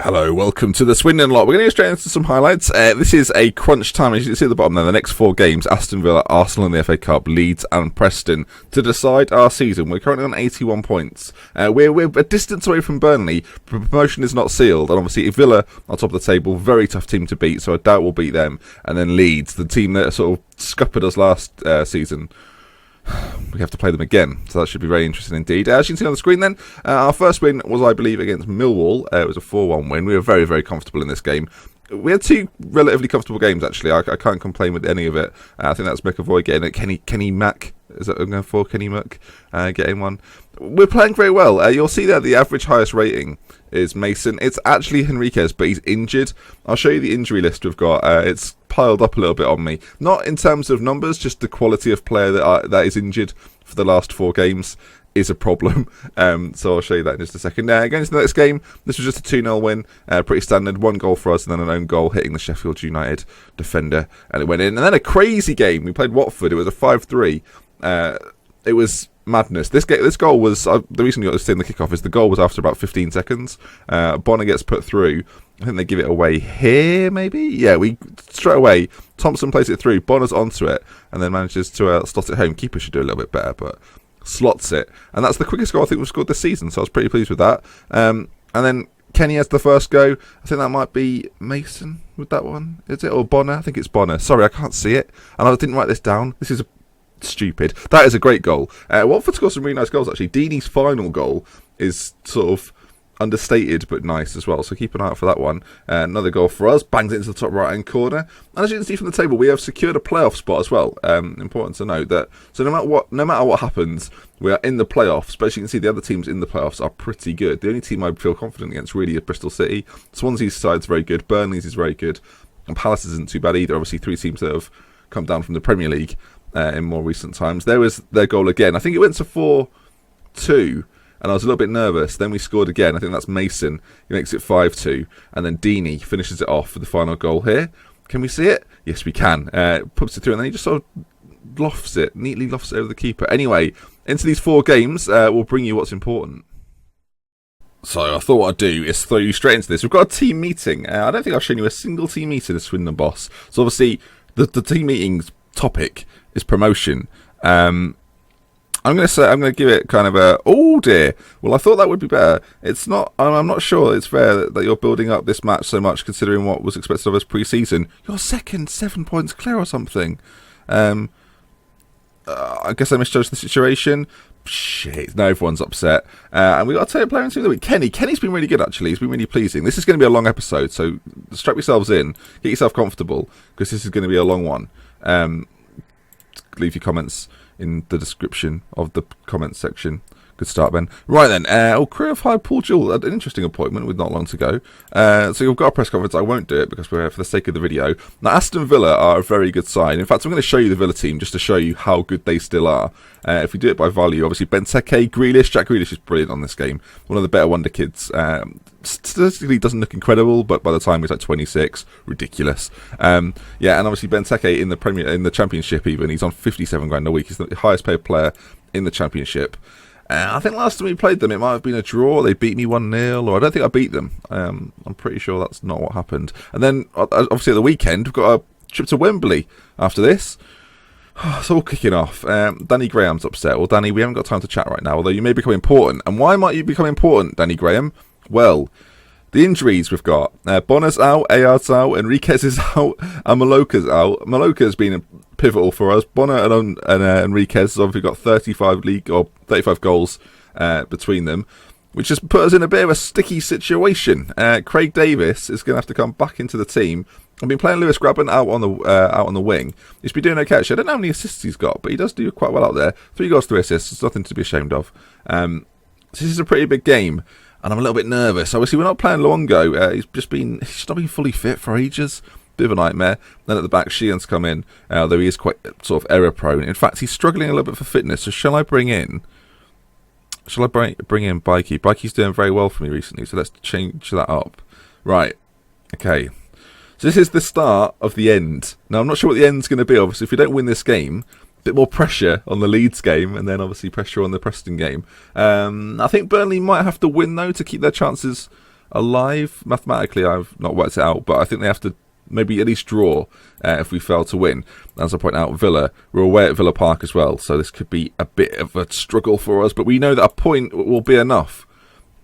Hello, welcome to the Swindon lot. We're going to go straight into some highlights. This is a crunch time, as you can see at the bottom there. The next 4 games, Aston Villa, Arsenal in the FA Cup, Leeds and Preston, to decide our season. We're currently on 81 points. We're a distance away from Burnley. Promotion is not sealed. And obviously, Villa on top of the table, very tough team to beat, so I doubt we'll beat them. And then Leeds, the team that sort of scuppered us last season. We have to play them again, so that should be very interesting indeed. As you can see on the screen then, our first win was, I believe, against Millwall. It was a 4-1 win. We were very, very comfortable in this game. We had 2 relatively comfortable games, actually. I can't complain with any of it. I think that's McAvoy getting it. Kenny Mack, is that what I'm going for? Kenny Mack getting one. We're playing very well. You'll see that the average highest rating is Mason. It's actually Henriquez, but he's injured. I'll show you the injury list we've got. It's piled up a little bit on me. Not in terms of numbers, just the quality of player that is injured for the last 4 games is a problem. So I'll show you that in just a second. Going into the next game, this was just a 2-0 win. Pretty standard. 1 goal for us and then an own goal hitting the Sheffield United defender. And it went in. And then a crazy game. We played Watford. It was a 5-3. It was madness. This goal was, the reason you got to stay in the kickoff is the goal was after about 15 seconds. Bonner gets put through. I think they give it away here, maybe? Yeah, we straight away, Thompson plays it through, Bonner's onto it, and then manages to slot it home. Keeper should do a little bit better, but slots it. And that's the quickest goal I think we've scored this season, so I was pretty pleased with that. And then Kenny has the first go. I think that might be Mason with that one, is it? Or Bonner? I think it's Bonner. Sorry, I can't see it. And I didn't write this down. This is stupid. That is a great goal. Watford scored some really nice goals, actually. Deeney's final goal is sort of understated but nice as well, so keep an eye out for that one. Another goal for us, bangs it into the top right hand corner, and as you can see from the table, we have secured a playoff spot as well. Important to note that, so no matter what happens, we are in the playoffs. But as you can see, the other teams in the playoffs are pretty good. The only team I feel confident against really is Bristol City. Swansea's side's very good, Burnley's is very good, and Palace isn't too bad either. Obviously 3 teams that have come down from the Premier League in more recent times. There was their goal again. I think it went to 4-2. And I was a little bit nervous. Then we scored again. I think that's Mason. He makes it 5-2. And then Deeney finishes it off for the final goal here. Can we see it? Yes, we can. Puts it through and then he just sort of neatly lofts it over the keeper. Anyway, into these 4 games, we'll bring you what's important. So I thought what I'd do is throw you straight into this. We've got a team meeting. I don't think I've shown you a single team meeting as Swindon boss. So obviously, the team meeting's topic is promotion. I'm going to give it kind of a, oh dear, well I thought that would be better. It's not, I'm not sure it's fair that you're building up this match so much considering what was expected of us pre-season. You're second, 7 points clear or something. I guess I misjudged the situation. Shit, now everyone's upset. And we got to tell you player in team of the week. Kenny's been really good actually, he's been really pleasing. This is going to be a long episode, so strap yourselves in, get yourself comfortable, because this is going to be a long one. Leave your comments in the description of the comments section. Good start, Ben. Right then, career of high Paul Jewell, an interesting appointment with not long to go. So you've got a press conference. I won't do it because we're here for the sake of the video. Now, Aston Villa are a very good side. In fact, I'm going to show you the Villa team just to show you how good they still are. If we do it by value, obviously Benteke, Grealish. Jack Grealish is brilliant on this game. One of the better wonder kids. Statistically doesn't look incredible, but by the time he's like 26, ridiculous. Yeah, and obviously Benteke in the Championship even, he's on 57 grand a week. He's the highest paid player in the Championship. I think last time we played them, it might have been a draw. They beat me 1-0, or I don't think I beat them. I'm pretty sure that's not what happened. And then, obviously, at the weekend, we've got a trip to Wembley after this. It's all kicking off. Danny Graham's upset. Well, Danny, we haven't got time to chat right now, although you may become important. And why might you become important, Danny Graham? Well, the injuries we've got. Bonner's out, Ayard's out, Enriquez is out, and Maloka's out. Maloka's been pivotal for us. Bonner and Enriquez have obviously got 35 goals between them, which has put us in a bit of a sticky situation. Craig Davis is going to have to come back into the team. I've been playing Lewis Grabban out on the wing. He's been doing okay. Actually, I don't know how many assists he's got, but he does do quite well out there. 3 goals, 3 assists. It's nothing to be ashamed of. This is a pretty big game. And I'm a little bit nervous. Obviously, we're not playing Luongo. He's not been fully fit for ages. Bit of a nightmare. Then at the back, Sheehan's come in, although he is quite sort of error prone. In fact, he's struggling a little bit for fitness. So shall I bring in Bikey? Bikey's doing very well for me recently, so let's change that up. Right. Okay. So this is the start of the end. Now, I'm not sure what the end's going to be. Obviously, if we don't win this game, bit more pressure on the Leeds game, and then obviously pressure on the Preston game. I think Burnley might have to win though to keep their chances alive. Mathematically, I've not worked it out, but I think they have to maybe at least draw if we fail to win. As I point out, Villa, we're away at Villa Park as well, so this could be a bit of a struggle for us, but we know that a point will be enough.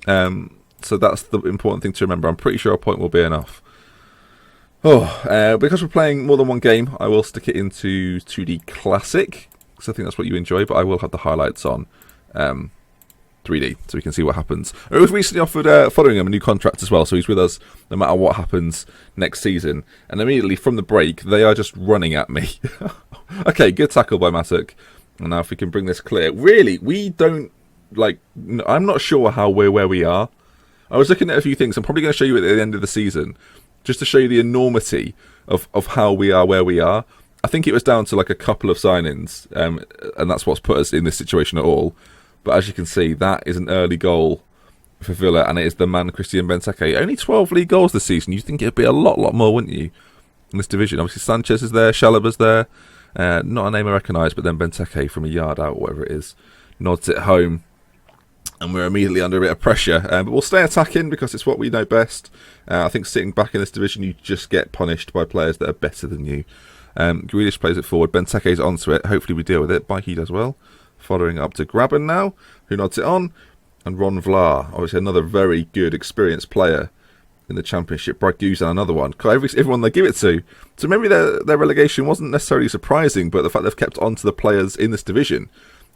So that's the important thing to remember. I'm pretty sure a point will be enough. Because we're playing more than one game, I will stick it into 2D Classic, because I think that's what you enjoy, but I will have the highlights on 3D, so we can see what happens. We've recently offered Fotheringham a new contract as well, so he's with us no matter what happens next season. And immediately from the break, they are just running at me. Okay, good tackle by Matuk. And now if we can bring this clear. Really, we don't, I'm not sure how we're where we are. I was looking at a few things. I'm probably going to show you at the end of the season, just to show you the enormity of how we are where we are. I think it was down to a couple of signings, and that's what's put us in this situation at all. But as you can see, that is an early goal for Villa, and it is the man Christian Benteke. Only 12 league goals this season. You'd think it'd be a lot more, wouldn't you, in this division? Obviously, Sanchez is there, Chalaba's there. Not a name I recognise, but then Benteke from a yard out, whatever it is, nods it home. And we're immediately under a bit of pressure. But we'll stay attacking because it's what we know best. I think sitting back in this division, you just get punished by players that are better than you. Grealish plays it forward. Benteke's onto it. Hopefully we deal with it. Bikey does well. Following up to Graben now, who nods it on. And Ron Vlaar, obviously another very good, experienced player in the Championship. Braguzan, another one. Everyone they give it to. So maybe their relegation wasn't necessarily surprising, but the fact they've kept on to the players in this division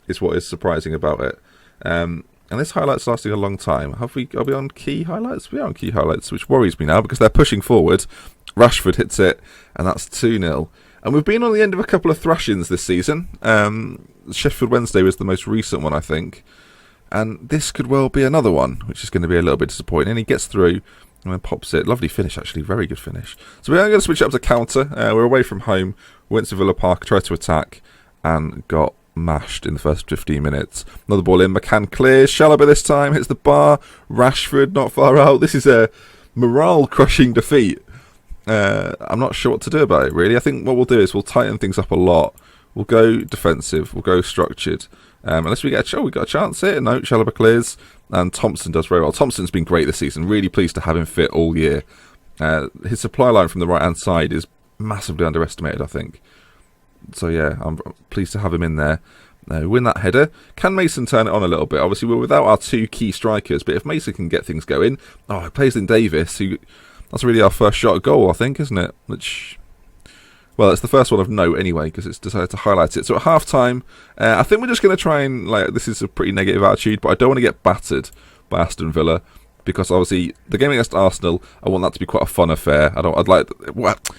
is what is surprising about it. And this highlight's lasting a long time. Are we on key highlights? We are on key highlights, which worries me now because they're pushing forward. Rashford hits it, and that's 2-0. And we've been on the end of a couple of thrashings this season. Sheffield Wednesday was the most recent one, I think. And this could well be another one, which is going to be a little bit disappointing. And he gets through and then pops it. Lovely finish, actually. Very good finish. So we're going to switch up to counter. We're away from home. Went to Villa Park, tried to attack, and got mashed in the first 15 minutes. Another ball in. McCann clears. Chalobah this time hits the bar. Rashford not far out. This is a morale-crushing defeat. I'm not sure what to do about it, really. I think what we'll do is we'll tighten things up a lot. We'll go defensive. We'll go structured. Unless we get we got a chance here. No, Chalobah clears. And Thompson does very well. Thompson's been great this season. Really pleased to have him fit all year. His supply line from the right-hand side is massively underestimated, I think. So, yeah, I'm pleased to have him in there. Win that header. Can Mason turn it on a little bit? Obviously, we're without our two key strikers, but if Mason can get things going... Oh, he plays in Davis, who... That's really our first shot at goal, I think, isn't it? Which... Well, it's the first one of note anyway, because it's decided to highlight it. So at half-time, I think we're just going to try and... This is a pretty negative attitude, but I don't want to get battered by Aston Villa, because obviously the game against Arsenal, I want that to be quite a fun affair.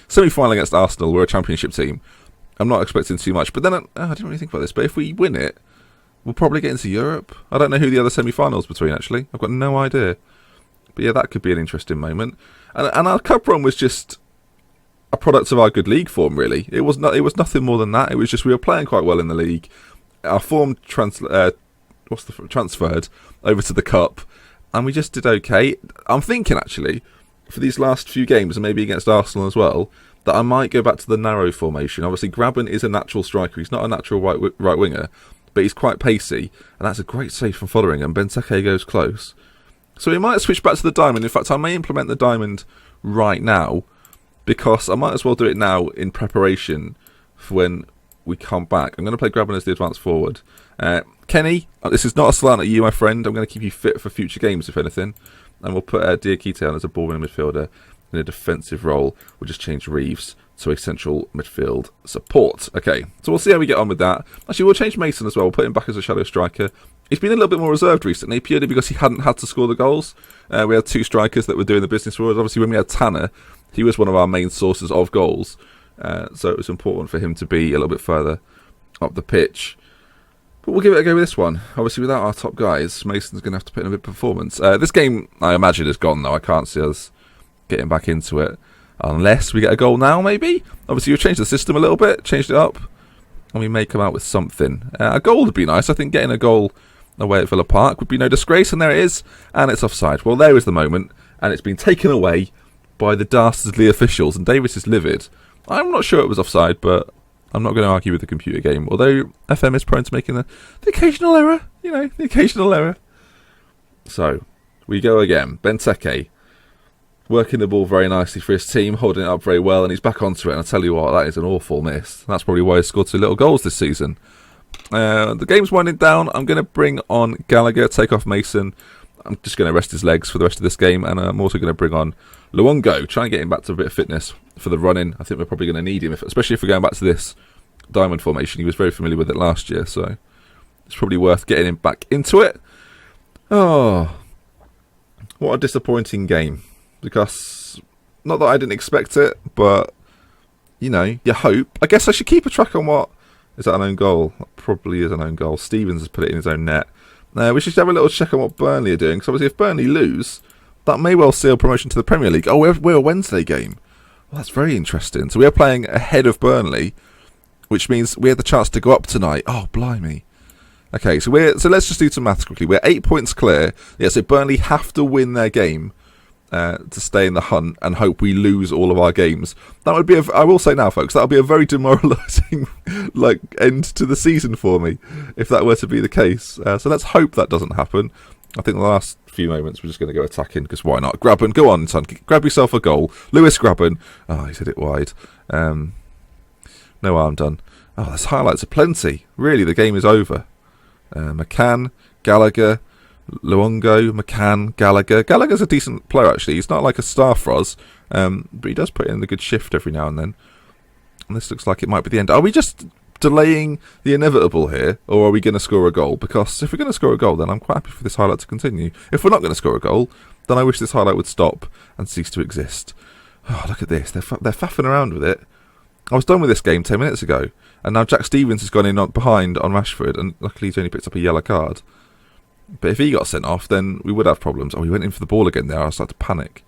Semi-final against Arsenal, we're a Championship team. I'm not expecting too much, but then I didn't really think about this. But if we win it, we'll probably get into Europe. I don't know who the other semi-finals between. Actually, I've got no idea. But yeah, that could be an interesting moment. And our cup run was just a product of our good league form. Really, it was nothing more than that. It was just we were playing quite well in the league. Our form transferred over to the cup, and we just did okay. I'm thinking actually for these last few games, and maybe against Arsenal as well, that I might go back to the narrow formation. Obviously, Graben is a natural striker. He's not a natural right winger, but he's quite pacey, and that's a great save from Fotheringham. Benteke goes close. So we might switch back to the diamond. In fact, I may implement the diamond right now, because I might as well do it now in preparation for when we come back. I'm going to play Graben as the advanced forward. Kenny, this is not a slant at you, my friend. I'm going to keep you fit for future games, if anything. And we'll put Diakite on as a ball-winning midfielder. In a defensive role, we'll just change Reeves to a central midfield support. Okay, so we'll see how we get on with that. Actually, we'll change Mason as well. We'll put him back as a shadow striker. He's been a little bit more reserved recently, purely because he hadn't had to score the goals. We had two strikers that were doing the business for us. Obviously, when we had Tanner, he was one of our main sources of goals. So it was important for him to be a little bit further up the pitch. But we'll give it a go with this one. Obviously, without our top guys, Mason's going to have to put in a bit of performance. This game, I imagine, is gone, though. I can't see us getting back into it unless we get a goal now, maybe. Obviously we've changed the system a little bit, changed it up, and we may come out with something. A goal would be nice. I think getting a goal away at Villa Park would be no disgrace, and there it is, and it's offside. Well, there is the moment, and it's been taken away by the dastardly officials, and Davis is livid. I'm not sure it was offside, but I'm not going to argue with the computer game, although FM is prone to making the occasional error, the occasional error. So we go again. Benteke working the ball very nicely for his team, holding it up very well, and he's back onto it. And I tell you what, that is an awful miss. That's probably why he scored 2 little goals this season. The game's winding down. I'm going to bring on Gallagher, take off Mason. I'm just going to rest his legs for the rest of this game, and I'm also going to bring on Luongo, try and get him back to a bit of fitness for the running. I think we're probably going to need him, especially if we're going back to this diamond formation. He was very familiar with it last year, so it's probably worth getting him back into it. Oh, what a disappointing game. Because, not that I didn't expect it, but, you know, you hope. I guess I should keep a track on what... Is that an own goal? That probably is an own goal. Stevens has put it in his own net. We should have a little check on what Burnley are doing. Because obviously if Burnley lose, that may well seal promotion to the Premier League. Oh, we're a Wednesday game. Well, that's very interesting. So we are playing ahead of Burnley, which means we have the chance to go up tonight. Oh, blimey. Okay, so let's just do some maths quickly. We're 8 points clear. Yeah, so Burnley have to win their game to stay in the hunt and hope we lose all of our games. That would be, I will say now, folks, that would be a very demoralising end to the season for me if that were to be the case. So let's hope that doesn't happen. I think the last few moments we're just going to go attacking because why not? Grabban, go on, son, grab yourself a goal. Lewis Grabban. Oh, he's hit it wide. No harm done. Oh, there's highlights aplenty. Really, the game is over. McCann, Gallagher, Luongo, McCann, Gallagher. Gallagher's a decent player, actually. He's not like a star for us, but he does put in a good shift every now and then. And this looks like it might be the end. Are we just delaying the inevitable here, or are we going to score a goal? Because if we're going to score a goal, then I'm quite happy for this highlight to continue. If we're not going to score a goal, then I wish this highlight would stop and cease to exist. Oh, look at this. They're faffing around with it. I was done with this game 10 minutes ago, and now Jack Stevens has gone in behind on Rashford, and luckily he's only picked up a yellow card. But if he got sent off, then we would have problems. Oh, he went in for the ball again there. I started to panic.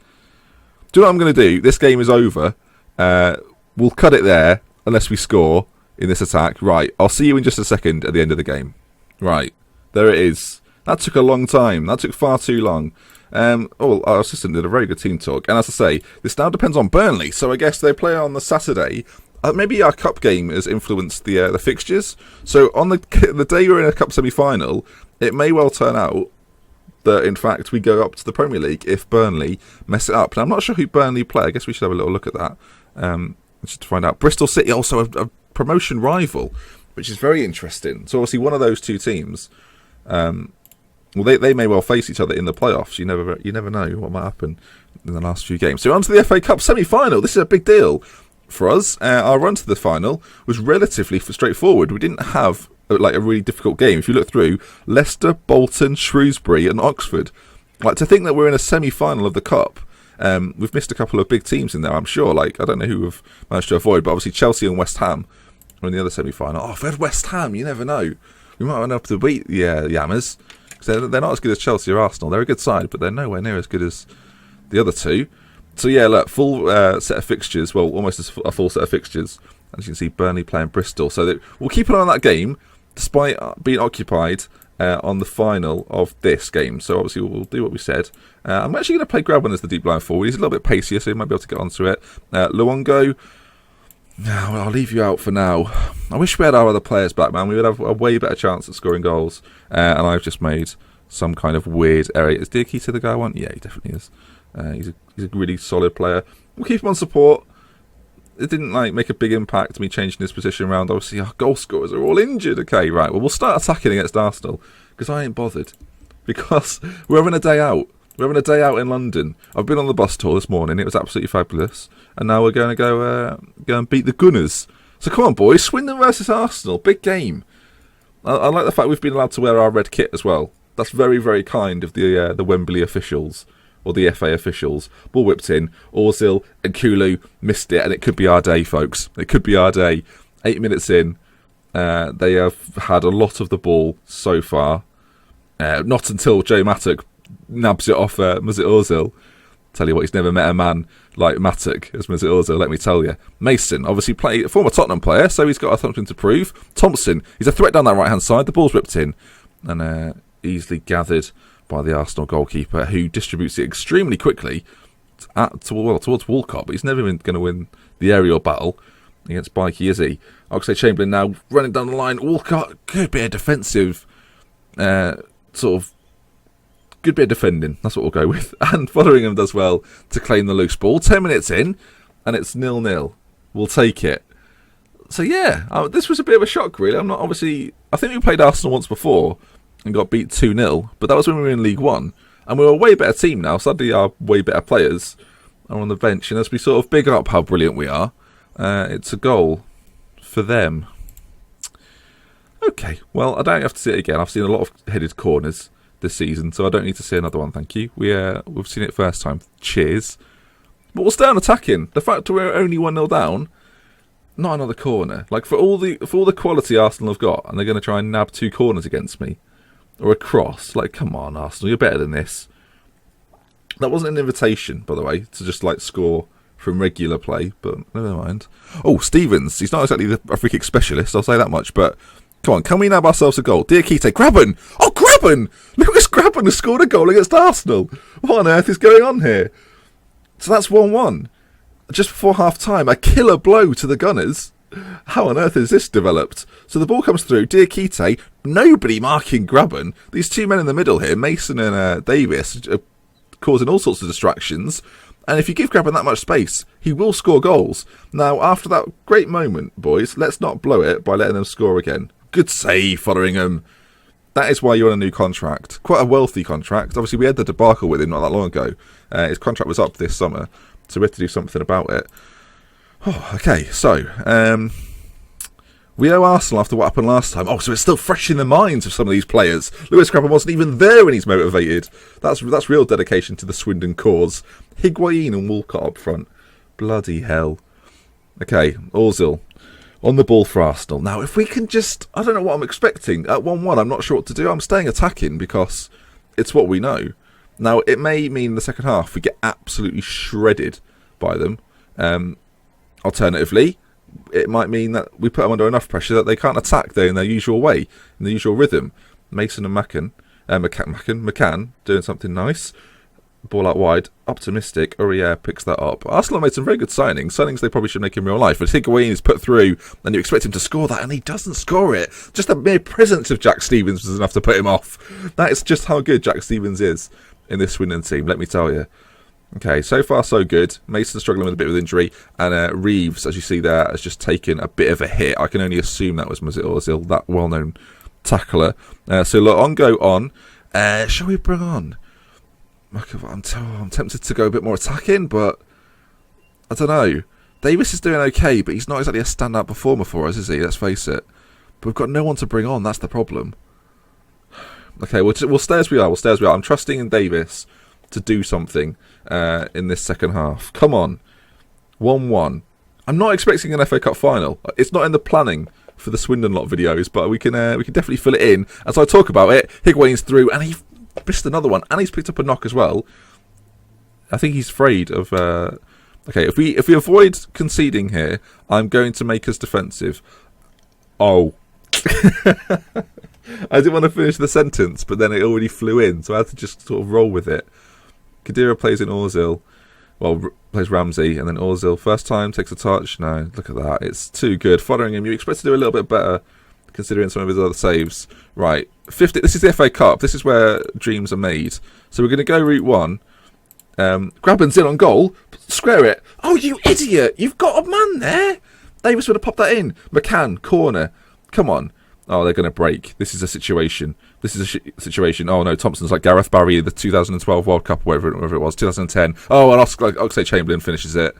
Do you know what I'm going to do? This game is over. We'll cut it there, unless we score in this attack. Right, I'll see you in just a second at the end of the game. Right, there it is. That took a long time. That took far too long. Our assistant did a very good team talk. And as I say, this now depends on Burnley. So I guess they play on the Saturday. Maybe our cup game has influenced the fixtures. So on the day we're in a cup semi-final, it may well turn out that, in fact, we go up to the Premier League if Burnley mess it up. Now, I'm not sure who Burnley play. I guess we should have a little look at that just to find out. Bristol City, also a promotion rival, which is very interesting. So obviously one of those two teams... they may well face each other in the playoffs. You never know what might happen in the last few games. So on to the FA Cup semi-final. This is a big deal for us. Our run to the final was relatively straightforward. We didn't have a really difficult game. If you look through, Leicester, Bolton, Shrewsbury and Oxford. To think that we're in a semi-final of the Cup, we've missed a couple of big teams in there, I'm sure. I don't know who we've managed to avoid, but obviously Chelsea and West Ham are in the other semi-final. Oh, if we had West Ham, you never know. We might end up to beat the Yammers. They're not as good as Chelsea or Arsenal. They're a good side, but they're nowhere near as good as the other two. So yeah, look, full set of fixtures. Well, almost a full set of fixtures. As you can see, Burnley playing Bristol. So we'll keep an eye on that game, despite being occupied on the final of this game. So obviously we'll do what we said. I'm actually going to play Grabban as the deep line forward. He's a little bit pacier, so he might be able to get onto it. Luongo, I'll leave you out for now. I wish we had our other players back, man. We would have a way better chance at scoring goals. And I've just made some kind of weird error. Is Diakite the guy I want? Yeah, he definitely is. He's a really solid player. We'll keep him on support. It didn't make a big impact, me changing his position around. Obviously, our goal scorers are all injured. Okay, right. Well, we'll start attacking against Arsenal because I ain't bothered. Because we're having a day out. We're having a day out in London. I've been on the bus tour this morning. It was absolutely fabulous. And now we're going to go and beat the Gunners. So come on, boys. Swindon versus Arsenal. Big game. I like the fact we've been allowed to wear our red kit as well. That's very, very kind of the Wembley officials. Or the FA officials. Ball whipped in. Ozil and Kulu missed it. And it could be our day, folks. It could be our day. 8 minutes in. They have had a lot of the ball so far. Not until Joe Mattock nabs it off Mesut Ozil. Tell you what, he's never met a man like Mattock as Mesut Ozil, let me tell you. Mason, obviously former Tottenham player, so he's got something to prove. Thompson, he's a threat down that right-hand side. The ball's whipped in and easily gathered by the Arsenal goalkeeper, who distributes it extremely quickly towards Walcott, but he's never going to win the aerial battle against Bikey, is he? Oxlade-Chamberlain now running down the line. Walcott, good bit of defensive sort of Good bit of defending. That's what we'll go with. And Fotheringham does well to claim the loose ball. 10 minutes in, and it's 0-0. We'll take it. So yeah, this was a bit of a shock, really. I think we played Arsenal once before and got beat 2-0, but that was when we were in League One. And we're a way better team now. Suddenly our way better players are on the bench. And as we sort of big up how brilliant we are, it's a goal for them. Okay, well, I don't have to see it again. I've seen a lot of headed corners this season, so I don't need to see another one, thank you. We've seen it first time. Cheers. But we'll stay on attacking. The fact that we're only 1-0 down, not another corner. Like, for all the quality Arsenal have got, and they're going to try and nab 2 corners against me. Or a cross. Like, come on, Arsenal, you're better than this. That wasn't an invitation, by the way, to just, like, score from regular play, but never mind. Oh, Stevens. He's not exactly a free kick specialist, I'll say that much, but come on, can we nab ourselves a goal? Diakite, Graben! Oh, Graben! Look at this, Graben has scored a goal against Arsenal. What on earth is going on here? So that's 1-1. Just before half-time, a killer blow to the Gunners. How on earth has this developed? So the ball comes through, Diakite, nobody marking Graben. These 2 men in the middle here, Mason and Davis, are causing all sorts of distractions. And if you give Graben that much space, he will score goals. Now, after that great moment, boys, let's not blow it by letting them score again. Good save, Fotheringham. That is why you're on a new contract. Quite a wealthy contract. Obviously, we had the debacle with him not that long ago. His contract was up this summer, so we had to do something about it. Oh, okay, so we owe Arsenal after what happened last time. Oh, so it's still fresh in the minds of some of these players. Lewis Graben wasn't even there when he's motivated. That's real dedication to the Swindon cause. Higuain and Walcott up front. Bloody hell. Okay, Ozil on the ball for Arsenal. Now, if we can just... I don't know what I'm expecting. At 1-1, I'm not sure what to do. I'm staying attacking because it's what we know. Now, it may mean the second half we get absolutely shredded by them. Alternatively, it might mean that we put them under enough pressure that they can't attack in their usual way, in their usual rhythm. Mason and McCann doing something nice. Ball out wide, optimistic. Aurier picks that up. Arsenal made some very good signings they probably should make in real life. But Higuain is put through, and you expect him to score that, and he doesn't score it. Just the mere presence of Jack Stevens was enough to put him off. That is just how good Jack Stevens is in this Swindon team, let me tell you. Okay, so far so good. Mason's struggling with a bit of injury, and Reeves, as you see there, has just taken a bit of a hit. I can only assume that was Mesut Ozil, that well-known tackler. So look, on. Shall we bring on? I'm tempted to go a bit more attacking, but I don't know. Davis is doing okay, but he's not exactly a standout performer for us, is he? Let's face it. But we've got no one to bring on. That's the problem. Okay, we'll stay as we are. I'm trusting in Davis to do something in this second half. Come on. 1-1. I'm not expecting an FA Cup final. It's not in the planning for the Swindon lot videos, but we can definitely fill it in. As I talk about it, Higuain's through, and he missed another one, and he's picked up a knock as well. I think he's afraid of... Okay, if we avoid conceding here, I'm going to make us defensive. Oh. I didn't want to finish the sentence, but then it already flew in, so I had to just sort of roll with it. Khedira plays in Ozil. Well, plays Ramsey, and then Ozil. First time, takes a touch. No, look at that. It's too good. Fotheringham, you expect to do a little bit better, considering some of his other saves. Right, 50. This is the FA Cup. This is where dreams are made. So we're going to go route 1. Graben's in on goal. Square it. Oh, you idiot. You've got a man there. Davis would have popped that in. McCann, corner. Come on. Oh, they're going to break. This is a situation. Oh, no, Thompson's like Gareth Barry in the 2012 World Cup, whatever it was, 2010. Oh, and Oxlade-Chamberlain finishes it.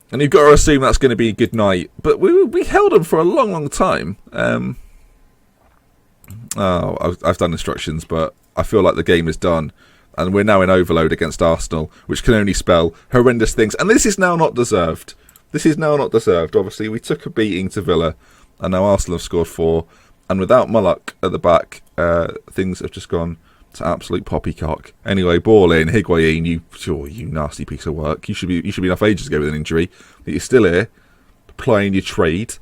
And you've got to assume that's going to be a good night. But we held them for a long, long time. I've done instructions, but I feel like the game is done. And we're now in overload against Arsenal, which can only spell horrendous things. And this is now not deserved. Obviously, we took a beating to Villa, and now Arsenal have scored 4. And without Mullock at the back, things have just gone to absolute poppycock. Anyway, ball in. Higuain, you nasty piece of work. You should be off ages ago with an injury. But you're still here, playing your trade.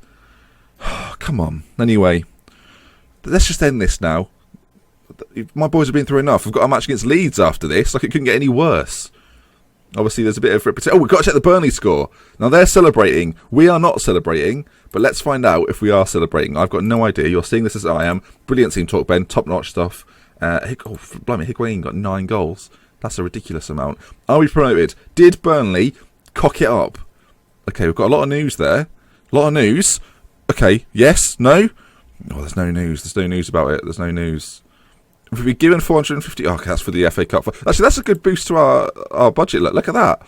Come on. Anyway, let's just end this now. My boys have been through enough. I've got a match against Leeds after this. Like, it couldn't get any worse. Obviously, there's a bit of reputation. Oh, we've got to check the Burnley score. Now, they're celebrating. We are not celebrating, but let's find out if we are celebrating. I've got no idea. You're seeing this as I am. Brilliant team talk, Ben. Top-notch stuff. Blimey, Higuain got 9 goals. That's a ridiculous amount. Are we promoted? Did Burnley cock it up? Okay, we've got a lot of news there. A lot of news. Okay, yes, no? Oh, there's no news. There's no news about it. There's no news. If we given 450... okay, that's for the FA Cup. Actually, that's a good boost to our budget. Look at that.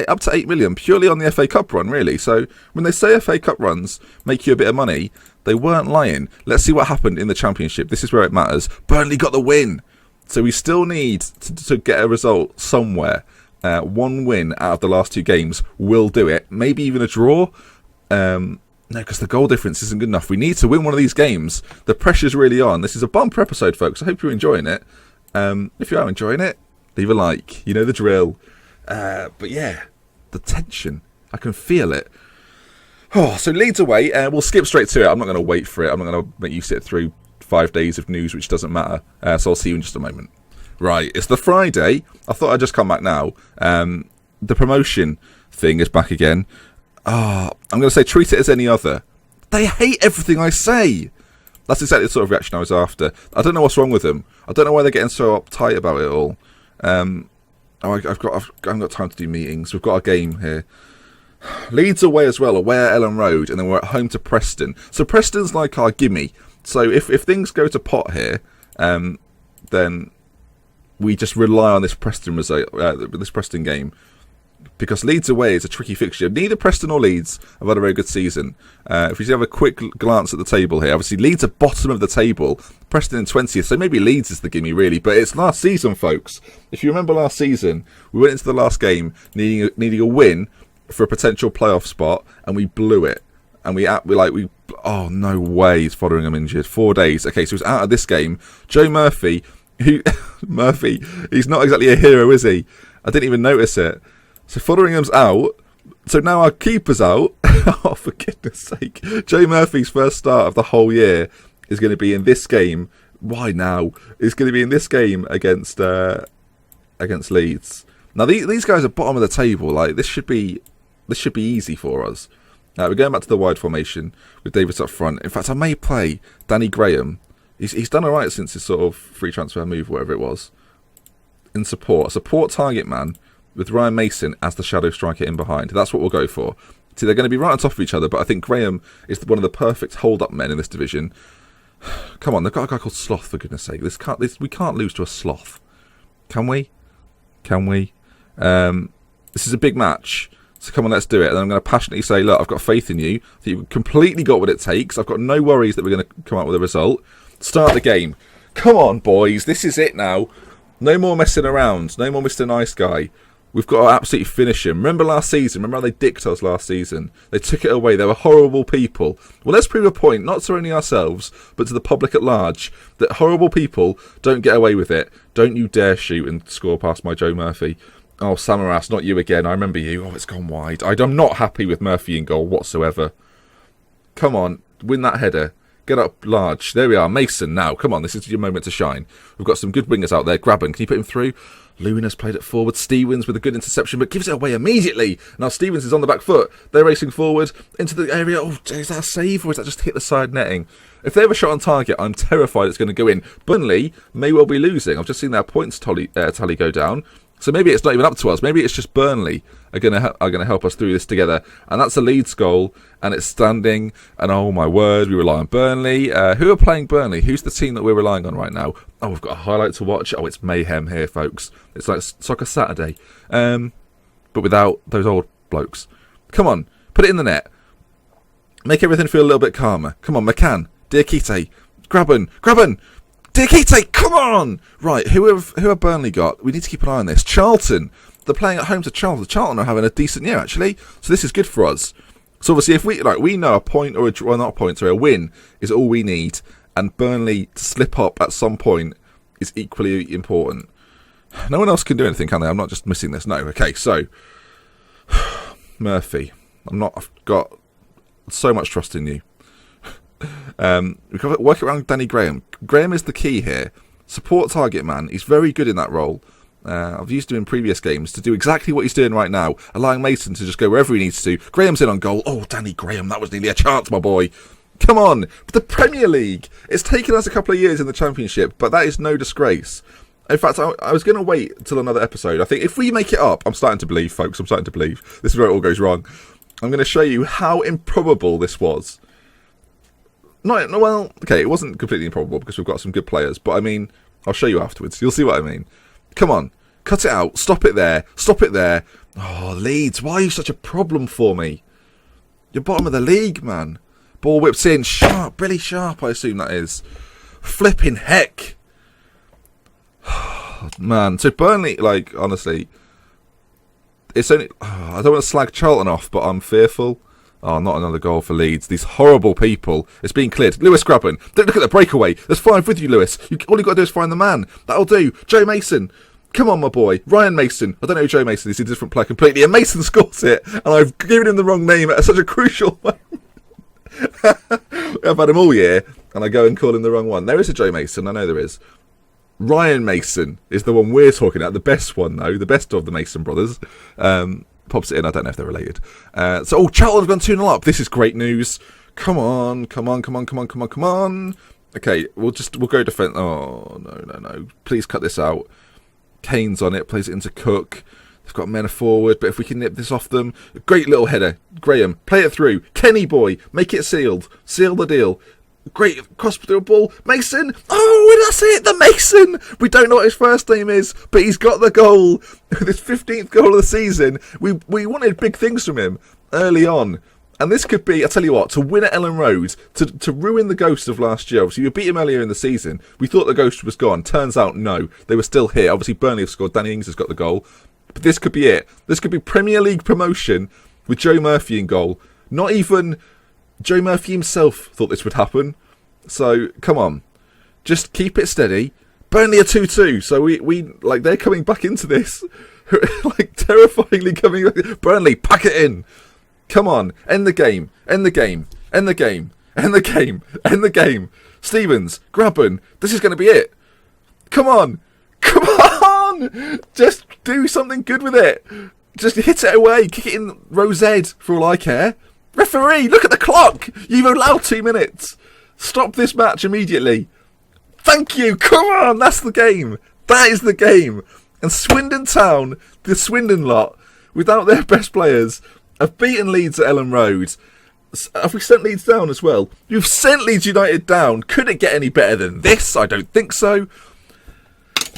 Up to 8 million, purely on the FA Cup run, really. So when they say FA Cup runs make you a bit of money, they weren't lying. Let's see what happened in the Championship. This is where it matters. Burnley got the win. So we still need to get a result somewhere. 1 win out of the last 2 games will do it. Maybe even a draw. No, because the goal difference isn't good enough. We need to win one of these games. The pressure's really on. This is a bumper episode, folks. I hope you're enjoying it. If you are enjoying it, leave a like. You know the drill. But yeah, the tension. I can feel it. Oh, so Leeds away. We'll skip straight to it. I'm not going to wait for it. I'm not going to make you sit through 5 days of news, which doesn't matter. So I'll see you in just a moment. Right, it's the Friday. I thought I'd just come back now. The promotion thing is back again. I'm going to say treat it as any other. They hate everything I say. That's exactly the sort of reaction I was after. I don't know what's wrong with them. I don't know why they're getting so uptight about it all. I haven't got time to do meetings. We've got a game here. Leeds away as well, away at Ellen Road, and then we're at home to Preston. So Preston's like our gimme. So if things go to pot here, then we just rely on this Preston result, this Preston game. Because Leeds away is a tricky fixture. Neither Preston or Leeds have had a very good season. If we have a quick glance at the table here, obviously Leeds are bottom of the table, Preston in 20th, so maybe Leeds is the gimme really, but it's last season, folks. If you remember last season, we went into the last game needing a win for a potential playoff spot, and we blew it. And oh, no way he's Fotheringham injured. 4 days. Okay, so he's out of this game. Joe Murphy, he's not exactly a hero, is he? I didn't even notice it. So Fotheringham's out. So now our keeper's out. Oh, for goodness sake. Joe Murphy's first start of the whole year is going to be in this game. Why now? It's going to be in this game against Leeds. Now these guys are bottom of the table. Like this should be easy for us. We're going back to the wide formation with Davis up front. In fact, I may play Danny Graham. He's done all right since his sort of free transfer move, whatever it was. In support, a support target man with Ryan Mason as the shadow striker in behind. That's what we'll go for. See, they're going to be right on top of each other, but I think Graham is one of the perfect hold-up men in this division. Come on, they've got a guy called Sloth, for goodness sake. We can't lose to a Sloth. Can we? This is a big match. So come on, let's do it. And I'm going to passionately say, look, I've got faith in you. I think you've completely got what it takes. I've got no worries that we're going to come out with a result. Start the game. Come on, boys. This is it now. No more messing around. No more Mr. Nice Guy. We've got to absolutely finish him. Remember last season? Remember how they dicked us last season? They took it away. They were horrible people. Well, let's prove a point, not to only ourselves, but to the public at large, that horrible people don't get away with it. Don't you dare shoot and score past my Joe Murphy. Oh, Samaras, not you again. I remember you. Oh, it's gone wide. I'm not happy with Murphy in goal whatsoever. Come on, win that header. Get up large. There we are. Mason now. Come on, this is your moment to shine. We've got some good wingers out there. Grab him. Can you put him through? Luna's played it forward. Stevens with a good interception, but gives it away immediately. Now Stevens is on the back foot. They're racing forward into the area. Oh, is that a save or is that just hit the side netting? If they have a shot on target, I'm terrified it's going to go in. Burnley may well be losing. I've just seen their points tally go down. So maybe it's not even up to us. Maybe it's just Burnley are going to help us through this together. And that's a Leeds goal, and it's standing. And oh my word, we rely on Burnley. Who are playing Burnley? Who's the team that we're relying on right now? Oh, we've got a highlight to watch. Oh, it's mayhem here, folks. It's like Soccer Saturday, but without those old blokes. Come on, put it in the net. Make everything feel a little bit calmer. Come on, McCann, Diakite, Grabban. Diakite, come on! Right, who have Burnley got? We need to keep an eye on this. Charlton. They're playing at home to Charlton. Charlton are having a decent year, actually. So this is good for us. So obviously, if we know a point or a draw, not a point, sorry, a win is all we need, and Burnley to slip up at some point is equally important. No one else can do anything, can they? I'm not just missing this. No. Okay, so Murphy. I've got so much trust in you. We can work around Danny Graham. Graham is the key here. Support target man. He's very good in that role. I've used him in previous games to do exactly what he's doing right now, allowing Mason to just go wherever he needs to. Graham's in on goal. Oh, Danny Graham, that was nearly a chance, my boy. Come on. The Premier League. It's taken us a couple of years in the Championship, but that is no disgrace. In fact, I was going to wait until another episode. I think if we make it up, I'm starting to believe, folks. I'm starting to believe. This is where it all goes wrong. I'm going to show you how improbable this was. Well, okay, it wasn't completely improbable because we've got some good players. But, I mean, I'll show you afterwards. You'll see what I mean. Come on. Cut it out. Stop it there. Stop it there. Oh, Leeds, why are you such a problem for me? You're bottom of the league, man. Ball whips in. Sharp. Really sharp, I assume that is. Flipping heck. Man, so Burnley, like, honestly, it's only... I don't want to slag Charlton off, but I'm fearful. Oh, not another goal for Leeds. These horrible people. It's being cleared. Lewis Grabban. Look at the breakaway. There's 5 with you, Lewis. All you've got to do is find the man. That'll do. Joe Mason. Come on, my boy. Ryan Mason. I don't know who Joe Mason is. He's a different player completely. And Mason scores it. And I've given him the wrong name at such a crucial moment. I've had him all year. And I go and call him the wrong one. There is a Joe Mason. I know there is. Ryan Mason is the one we're talking about. The best one, though. The best of the Mason brothers. Pops it in. I don't know if they're related. Charlton have gone 2-0 up. This is great news. Come on. Okay, we'll go defense. Oh, no. Please cut this out. Kane's on it. Plays it into Cook. They've got men forward, but if we can nip this off them. Great little header. Graham, play it through. Kenny boy, make it sealed. Seal the deal. Great cross through a ball. Mason. Oh, that's it. The Mason. We don't know what his first name is, but he's got the goal. This 15th goal of the season. We wanted big things from him early on. And this could be, I tell you what, to win at Ellen Road, to ruin the ghost of last year. Obviously, we beat him earlier in the season. We thought the ghost was gone. Turns out, no. They were still here. Obviously, Burnley have scored. Danny Ings has got the goal. But this could be it. This could be Premier League promotion with Joe Murphy in goal. Not even Joe Murphy himself thought this would happen. So, come on. Just keep it steady. Burnley are 2-2. So, we like, they're coming back into this. Like, terrifyingly coming back. Burnley, pack it in. Come on. End the game. Stevens, Grabban. This is going to be it. Come on. Just do something good with it. Just hit it away. Kick it in Rose Ed for all I care. Referee, look at the clock. You've allowed 2 minutes. Stop this match immediately. Thank you. Come on. That's the game. That is the game. And Swindon Town, the Swindon lot, without their best players, have beaten Leeds at Ellen Road. Have we sent Leeds down as well? You've sent Leeds United down. Could it get any better than this? I don't think so.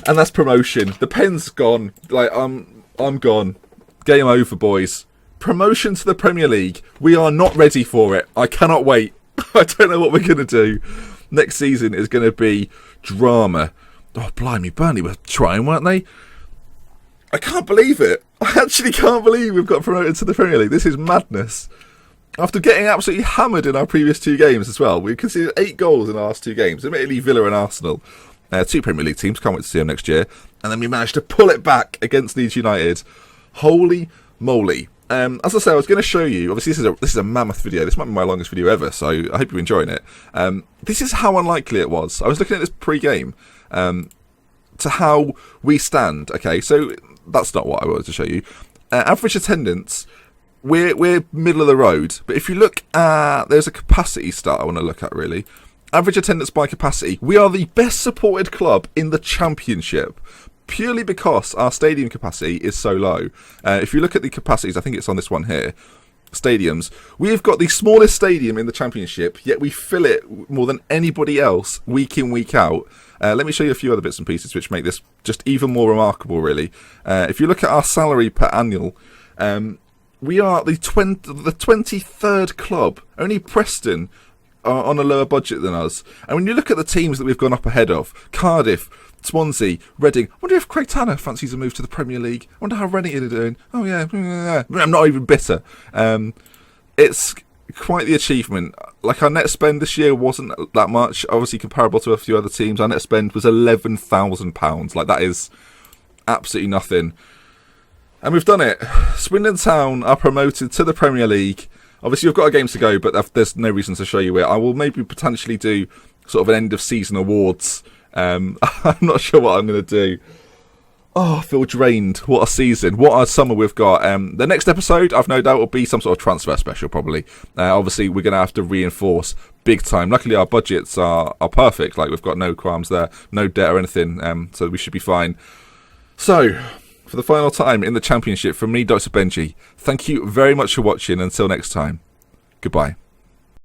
And that's promotion. The pen's gone. Like, I'm gone. Game over, boys. Promotion to the Premier League. We are not ready for it. I cannot wait. I don't know what we're going to do. Next season is going to be drama. Oh, blimey, Burnley were trying, weren't they? I can't believe it. I actually can't believe we've got promoted to the Premier League. This is madness. After getting absolutely hammered in our previous 2 games as well. We conceded 8 goals in our last 2 games. Admittedly, Villa and Arsenal. 2 Premier League teams. Can't wait to see them next year. And then we managed to pull it back against Leeds United. Holy moly. As I say, I was going to show you, obviously this is a mammoth video. This might be my longest video ever, so I hope you're enjoying it. This is how unlikely it was. I was looking at this pre-game to how we stand. Okay, so that's not what I wanted to show you. Average attendance, we're middle of the road. But if you look at, there's a capacity stat I want to look at really. Average attendance by capacity. We are the best supported club in the Championship. Purely because our stadium capacity is so low. If you look at the capacities, I think it's on this one here, stadiums, we've got the smallest stadium in the Championship, yet we fill it more than anybody else week in, week out. Let me show you a few other bits and pieces which make this just even more remarkable, really. If you look at our salary per annual, we are the 23rd club. Only Preston are on a lower budget than us. And when you look at the teams that we've gone up ahead of, Cardiff, Swansea, Reading. I wonder if Craig Tanner fancies a move to the Premier League. I wonder how Reading are doing. Oh yeah, I'm not even bitter. It's quite the achievement. Like, our net spend this year wasn't that much. Obviously comparable to a few other teams. Our net spend was £11,000. Like, that is absolutely nothing. And we've done it. Swindon Town are promoted to the Premier League. Obviously we've got our games to go, but there's no reason to show you it. I will maybe potentially do sort of an end of season awards. I'm not sure what I'm going to do. Oh, I feel drained. What a season. What a summer we've got. The next episode, I've no doubt, will be some sort of transfer special, probably. Obviously, we're going to have to reinforce big time. Luckily, our budgets are perfect. Like, we've got no qualms there, no debt or anything, so we should be fine. So, for the final time in the Championship, from me, Dr. Benji, thank you very much for watching. Until next time, goodbye.